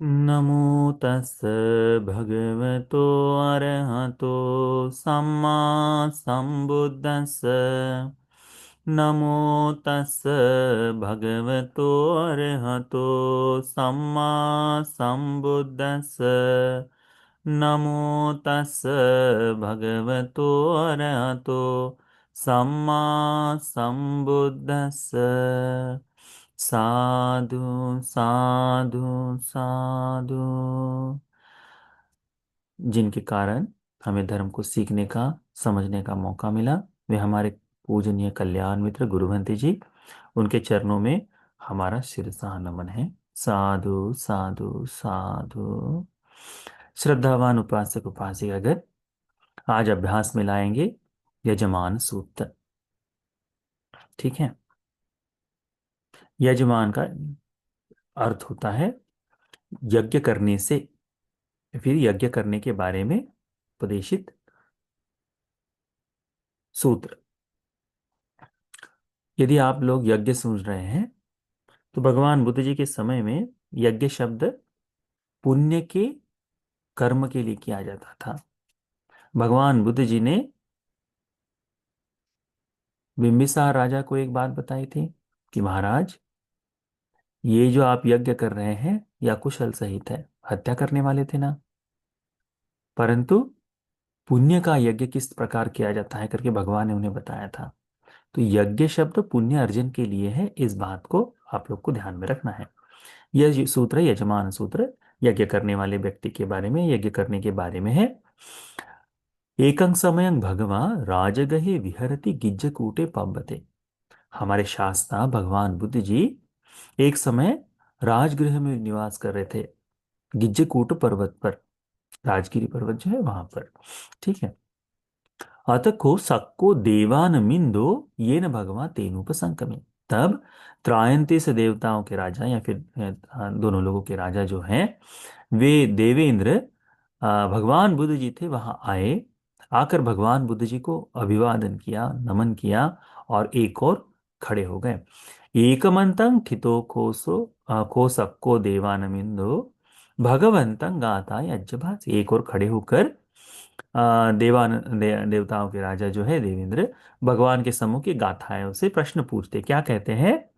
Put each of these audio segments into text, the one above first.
नमो तस् भगवतो अरहतो सम्मा सम्बुद्धस्स। नमो तस् भगवतो अरहतो सम्मा सम्बुद्धस्स। नमो तस् भगवतो अरहतो सम्मा सम्बुद्धस्स। साधु साधु साधु। जिनके कारण हमें धर्म को सीखने का समझने का मौका मिला, वे हमारे पूजनीय कल्याण मित्र गुरुवंती जी। उनके चरणों में हमारा शिरसा नमन है। साधु साधु साधु। श्रद्धावान उपासक उपासिकागण, आज अभ्यास में लाएंगे यजमान सूक्त। ठीक है। यजमान का अर्थ होता है यज्ञ करने से, फिर यज्ञ करने के बारे में उपदेशित सूत्र। यदि आप लोग यज्ञ सुन रहे हैं तो भगवान बुद्ध जी के समय में यज्ञ शब्द पुण्य के कर्म के लिए किया जाता था। भगवान बुद्ध जी ने बिंबिसार राजा को एक बात बताई थी कि महाराज, ये जो आप यज्ञ कर रहे हैं या कुशल सहित है, हत्या करने वाले थे ना, परंतु पुण्य का यज्ञ किस प्रकार किया जाता है करके भगवान ने उन्हें बताया था। तो यज्ञ शब्द पुण्य अर्जन के लिए है, इस बात को आप लोग को ध्यान में रखना है। यह सूत्र यजमान सूत्र यज्ञ करने वाले व्यक्ति के बारे में, यज्ञ करने के बारे में है। एकं समयं भगवा राजगहे विहरति गिज्जकूटे पब्बते। हमारे शास्त्रा भगवान बुद्ध जी एक समय राजगृह में निवास कर रहे थे, गिज्जकूट पर्वत पर, राजगिरी पर्वत जो है वहां पर। ठीक है। अत को सक्को देवान मिंदो ये न भगवा तेनुपसंकमे। तब त्रायंतीस देवताओं के राजा या फिर दोनों लोगों के राजा जो हैं, वे देवेंद्र भगवान बुद्ध जी थे वहां आए। आकर भगवान बुद्ध जी को अभिवादन किया, नमन किया और एक और खड़े हो गए। एकमंतं ठितो खोसक्को देवानमिंदो भगवंतं गाथा यज्जभास। एक और खड़े होकर देवताओं के राजा जो है देवेंद्र भगवान के सम्मुख की गाथाओं से प्रश्न पूछते। क्या कहते हैं?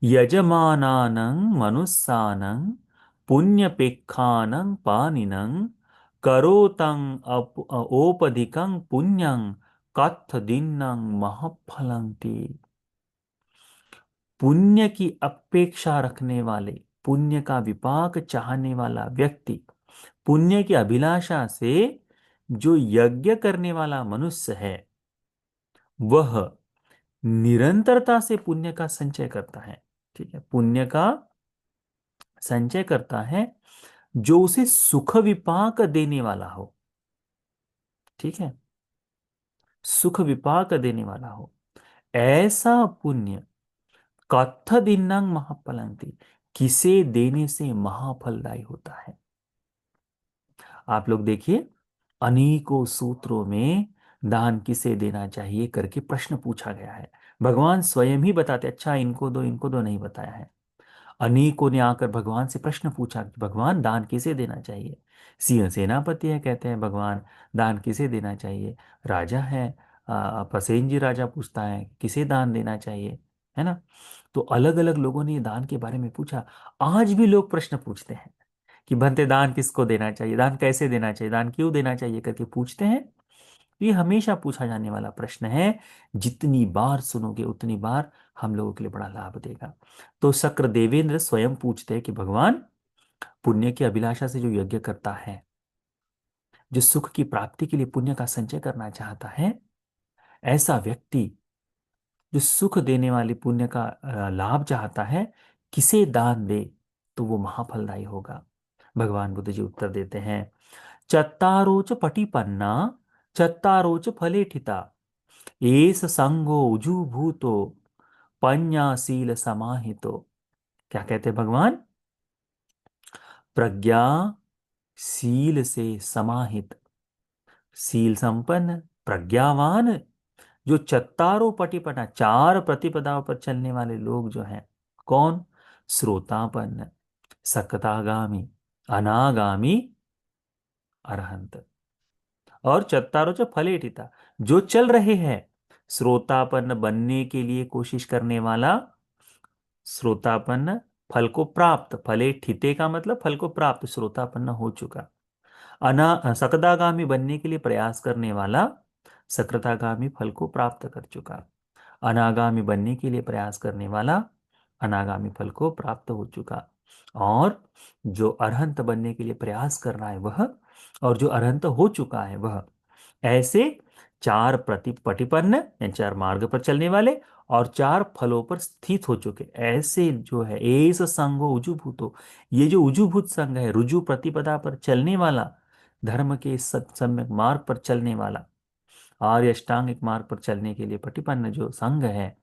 यजमानानं मनुस्सानं पुण्यपेक्षानं पानिनं करोतं ओपधिकं पुण्यं कत्थ दिन्नं महफलंति। पुण्य की अपेक्षा रखने वाले, पुण्य का विपाक चाहने वाला व्यक्ति, पुण्य की अभिलाषा से जो यज्ञ करने वाला मनुष्य है, वह निरंतरता से पुण्य का संचय करता है। ठीक है। पुण्य का संचय करता है जो उसे सुख विपाक देने वाला हो। ठीक है। सुख विपाक देने वाला हो, ऐसा पुण्य कत्थ दिन्नंग महाफलंति, किसे देने से महाफलदायी होता है। आप लोग देखिए, अनेकों सूत्रों में दान किसे देना चाहिए करके प्रश्न पूछा गया है। भगवान स्वयं ही बताते, अच्छा इनको दो नहीं बताया है। अनेकों ने आकर भगवान से प्रश्न पूछा कि भगवान दान किसे देना चाहिए। सिंह सेनापति है, कहते हैं भगवान दान किसे देना चाहिए। राजा है, पसेन जी राजा पूछता है किसे दान देना चाहिए, है ना। तो अलग अलग लोगों ने ये दान के बारे में पूछा। आज भी लोग प्रश्न पूछते हैं कि बनते दान किसको देना चाहिए, दान कैसे देना चाहिए, दान क्यों देना चाहिए करके पूछते हैं। ये हमेशा पूछा जाने वाला प्रश्न है। जितनी बार सुनोगे उतनी बार हम लोगों के लिए बड़ा लाभ देगा। तो शक्र देवेंद्र स्वयं पूछते हैं कि भगवान, पुण्य की अभिलाषा से जो यज्ञ करता है, जो सुख की प्राप्ति के लिए पुण्य का संचय करना चाहता है, ऐसा व्यक्ति जो सुख देने वाले पुण्य का लाभ चाहता है, किसे दान दे तो वो महाफलदायी होगा। भगवान बुद्ध जी उत्तर देते हैं, चत्तारोच पटिपन्ना चत्तारोच फलेठिता एस संगो उजूभूतो पन्यासील समाहितो। क्या कहते हैं भगवान? प्रज्ञा शील से समाहित, शील संपन्न, प्रज्ञावान, जो चत्तारों पटिपटा, चार प्रतिपदाओं पर चलने वाले लोग जो हैं, कौन? श्रोतापन्न, सकतागामी, अनागामी अरहंत। और चत्तारो च फलेटिता, जो चल रहे हैं, श्रोतापन्न बनने के लिए कोशिश करने वाला, श्रोतापन्न, फल को प्राप्त, फले ठिते का मतलब फल को प्राप्त, श्रोतापन्न हो चुका। सकदागामी बनने के लिए प्रयास करने वाला, सकृतागामी फल को प्राप्त कर चुका। अनागामी बनने के लिए प्रयास करने वाला, अनागामी फल को प्राप्त हो चुका। और जो अरहंत बनने के लिए प्रयास कर रहा है वह, और जो अरहंत हो चुका है वह, ऐसे चार प्रतिपन्न या चार मार्ग पर चलने वाले और चार फलों पर स्थित हो चुके, ऐसे जो है एस संगो उजुभूतो, ये जो उजुभूत संघ है, रुजु प्रतिपदा पर चलने वाला, धर्म के सम्यक मार्ग पर चलने वाला, आर्य अष्टांगिक मार्ग पर चलने के लिए प्रतिपन्न जो संघ है,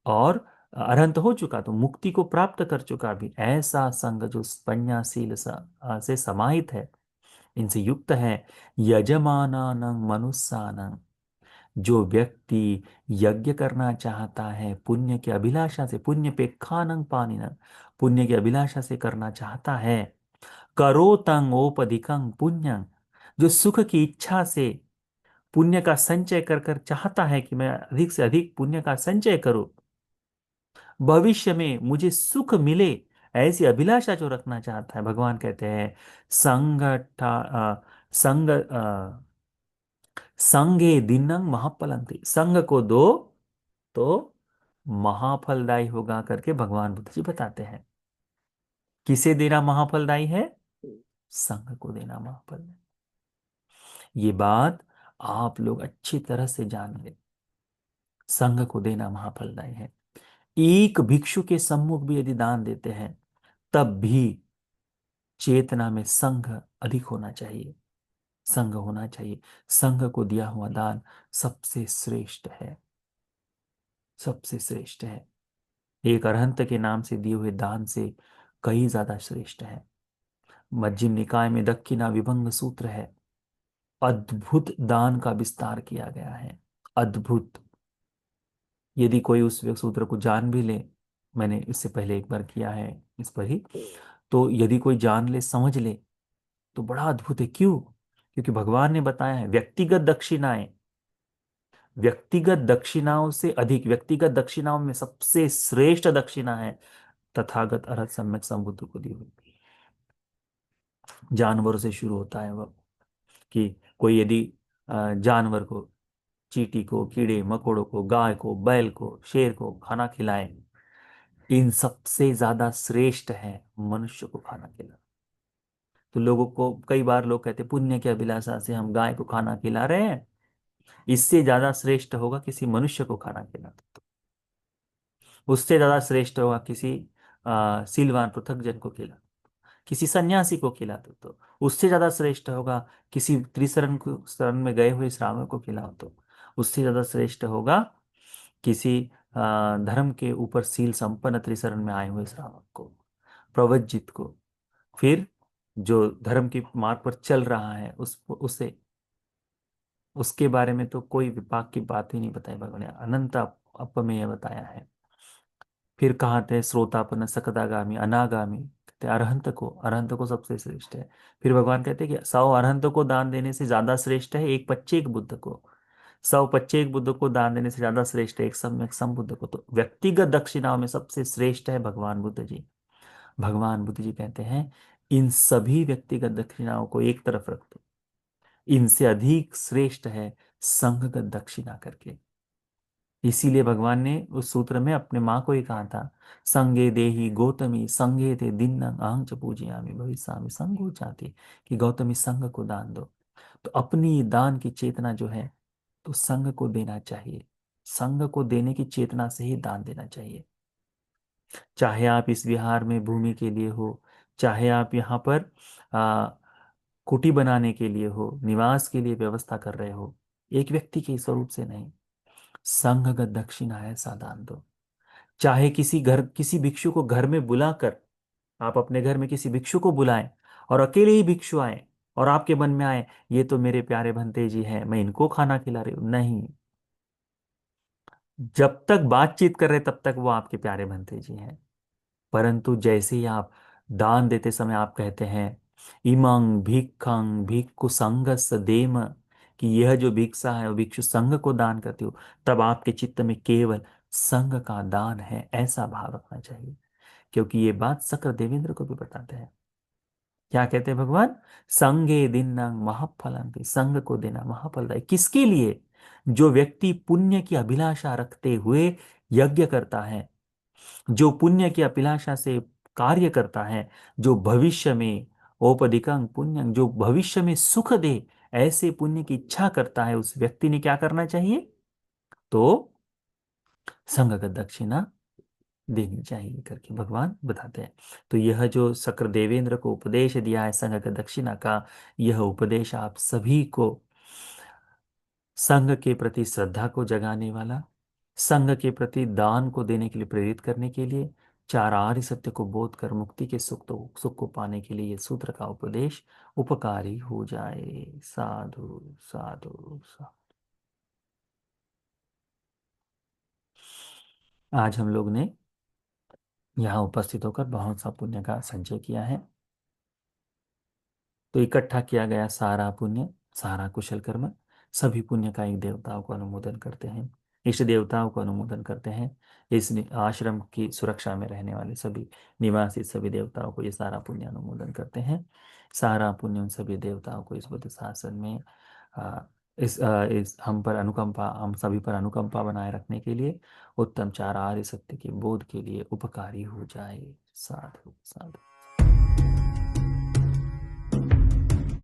और अरहंत हो चुका तो मुक्ति को प्राप्त कर चुका भी, ऐसा संघ जो संन्यासील से समाहित है, इनसे युक्त है। यजमानानं मनुष्यानं, जो व्यक्ति यज्ञ करना चाहता है पुण्य की अभिलाषा से, पुण्य पे खानंग पानिनंग, पुण्य की अभिलाषा से करना चाहता है, करो तंग ओपधिकंग पुण्यं, जो सुख की इच्छा से पुण्य का संचय कर कर चाहता है कि मैं अधिक से अधिक पुण्य का संचय करूं, भविष्य में मुझे सुख मिले, ऐसी अभिलाषा जो रखना चाहता है, भगवान कहते हैं संग संग संगे दिनंग महाफलंती, संग को दो तो महाफलदायी होगा करके भगवान बुद्ध जी बताते हैं। किसे देना महाफलदायी है? संग को देना महाफल। ये बात आप लोग अच्छी तरह से जान ले, संग को देना महाफलदायी है। एक भिक्षु के सम्मुख भी यदि दान देते हैं तब भी चेतना में संघ अधिक होना चाहिए, संघ होना चाहिए। संघ को दिया हुआ दान सबसे श्रेष्ठ है, सबसे श्रेष्ठ है। एक अरहंत के नाम से दिए हुए दान से कई ज्यादा श्रेष्ठ है। मध्यम निकाय में दक्षिणा विभंग सूत्र है, अद्भुत दान का विस्तार किया गया है, अद्भुत। यदि कोई उस सूत्र को जान भी ले, मैंने इससे पहले एक बार किया है इस पर ही, तो यदि कोई जान ले समझ ले तो बड़ा अद्भुत है। क्यों? क्योंकि भगवान ने बताया है व्यक्तिगत दक्षिणाएं, व्यक्तिगत दक्षिणाओं से अधिक, व्यक्तिगत दक्षिणाओं में सबसे श्रेष्ठ दक्षिणा है तथागत अरहत सम्यक संबुद्ध को दी हुई। जानवरों से शुरू होता है वह, कि कोई यदि जानवर को, चींटी को, कीड़े मकोड़ों को, गाय को, बैल को, शेर को खाना खिलाए, इन सबसे ज्यादा श्रेष्ठ है मनुष्य को खाना खिलाना। तो लोगों को, कई बार लोग कहते हैं पुण्य की अभिलाषा से हम गाय को खाना खिला रहे हैं, इससे ज्यादा श्रेष्ठ होगा किसी मनुष्य को खाना खिलाना, उससे ज्यादा श्रेष्ठ होगा किसी सीलवान पृथक को खिला, किसी सन्यासी को खिला दो तो उससे ज्यादा श्रेष्ठ होगा, किसी त्रिशरण को, शरण में गए हुए श्रावक को खिलाओ तो उससे ज्यादा श्रेष्ठ होगा किसी धर्म के ऊपर सील संपन्न त्रिशरण में आए हुए श्रावक को, प्रवज्जित को। फिर जो धर्म के मार्ग पर चल रहा है उसे, उसके बारे में तो कोई विपाक की बात ही नहीं बताई भगवान ने, अनंत अपमेय बताया है। फिर कहा थे श्रोतापन्न सकदागामी अनागामी, कहते अरहंत को सबसे श्रेष्ठ है। फिर भगवान कहते हैं कि 100 अरहंत को दान देने से ज्यादा श्रेष्ठ है एक पच्चेक बुद्ध को, 100 पच्चेक बुद्ध को दान देने से ज्यादा श्रेष्ठ है एक सम्यक संबुद्ध को। तो व्यक्तिगत दक्षिणाओं में सबसे श्रेष्ठ है भगवान बुद्ध जी। भगवान बुद्ध जी कहते हैं इन सभी व्यक्तिगत दक्षिणाओं को एक तरफ रख दो, इनसे अधिक श्रेष्ठ है संघगत दक्षिणा करके। इसीलिए भगवान ने उस सूत्र में अपने माँ को ही कहा था, संगे देही गौतमी संगे ते दिन अहं च पूजयामि भविष्यामि संगो चाहती, कि गौतमी संघ को दान दो। तो अपनी दान की चेतना जो है तो संघ को देना चाहिए, संघ को देने की चेतना से ही दान देना चाहिए। चाहे आप इस विहार में भूमि के लिए हो, चाहे आप यहाँ पर आ, कुटी बनाने के लिए हो, निवास के लिए व्यवस्था कर रहे हो, एक व्यक्ति के स्वरूप से नहीं, संघगत दक्षिणा ऐसा दान दो। चाहे किसी भिक्षु को घर में बुलाकर, आप अपने घर में किसी भिक्षु को बुलाएं और अकेले ही भिक्षु आए और आपके मन में आए ये तो मेरे प्यारे भंते जी हैं, मैं इनको खाना खिला रही हूं, नहीं, जब तक बातचीत कर रहे तब तक वो आपके प्यारे भंते जी हैं। परंतु जैसे ही आप दान देते समय आप कहते हैं इमं भिक्षं भिक्खु संगस देम, कि यह जो भिक्षा है वो भिक्षु संघ को दान करते हो, तब आपके चित्त में केवल संघ का दान है, ऐसा भाव रखना चाहिए। क्योंकि ये बात शक्र देवेंद्र को भी बताते हैं। क्या कहते हैं भगवान? संगे दिन्नंग महाफलंग, संग को देना महाफलदायी। किसके लिए? जो व्यक्ति पुण्य की अभिलाषा रखते हुए यज्ञ करता है, जो पुण्य की अभिलाषा से कार्य करता है, जो भविष्य में औपदिकं पुण्यं, जो भविष्य में सुख दे, ऐसे पुण्य की इच्छा करता है, उस व्यक्ति ने क्या करना चाहिए? तो संगत दक्षिणा देनी चाहिए करके भगवान बताते हैं। तो यह जो शक्र देवेंद्र को उपदेश दिया है संघ का दक्षिणा का, यह उपदेश आप सभी को संघ के प्रति श्रद्धा को जगाने वाला, संघ के प्रति दान को देने के लिए प्रेरित करने के लिए, चार आर्य सत्य को बोध कर मुक्ति के सुख को पाने के लिए, ये सूत्र का उपदेश उपकारी हो जाए। साधु साधु साधु। आज हम लोग ने यहाँ उपस्थित होकर बहुत सा पुण्य का संचय किया है। तो इकट्ठा किया गया सारा पुण्य, सारा कुशल कर्म, सभी पुण्य का एक देवताओं को अनुमोदन करते हैं, इष्ट देवताओं को अनुमोदन करते हैं। इस आश्रम की सुरक्षा में रहने वाले सभी निवासी सभी देवताओं को ये सारा पुण्य अनुमोदन करते हैं। सारा पुण्य उन सभी देवताओं को इस बुद्ध शासन में आ, इस हम पर अनुकंपा, हम सभी पर अनुकंपा बनाए रखने के लिए, उत्तम चार आर्य सत्य के बोध के लिए उपकारी हो जाए। साधु साधु।